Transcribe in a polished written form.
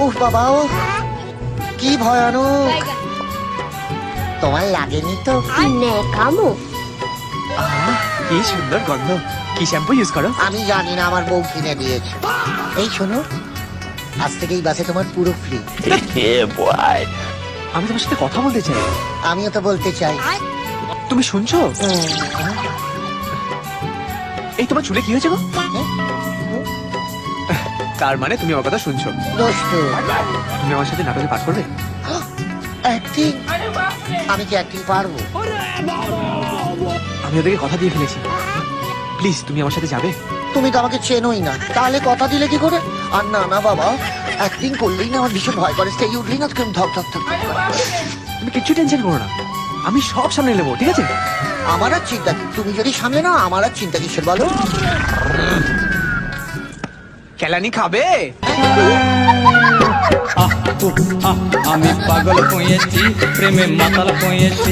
উফ বাবা ও কি ভয়ানক। তোমার লাগেনি তো? ন্যাকামো। কি সুন্দর গন্ধ। কি শ্যাম্পু ইউজ করো? আমি জানি না, আমার বউ কিনে দিয়েছে। এই শোনো, আজ থেকে এই বাসে তোমার পুরো ফ্রি। আমি তোমার সাথে কথা বলতে চাই। আমিও তো বলতে চাই। তুমি শুনছো? এই তোমার চুলে কি হয়েছে গো? তার মানে তুমি আমার কথা শুনছো। দোস্ত, তুমি আমার সাথে নাটকে পাঠ করবে? অ্যাক্টিং? আমি কি অ্যাক্টিং পারবো? আমি ওদেরকে কথা দিয়ে ফেলেছি। প্লিজ তুমি আমার সাথে যাবে? তুমি তো আমাকে চেনোই না, তাহলে কথা দিলে কি করে? আর না না বাবা, অ্যাক্টিং করলেই না আমার ভীষণ ভয় করে। স্টেজে উঠলেই না কেমন ধক ধক ধক ধক করে। তুমি কিচ্ছু টেনশন করো না, আমি সব সামনে নেবো, ঠিক আছে? আমার আর চিন্তা কি? তুমি যদি সামলে না, আমার আর চিন্তা কিসের বলো? কেলানি খাবে? আমি পাগল হয়েছি, প্রেমে মাতাল হয়েছি।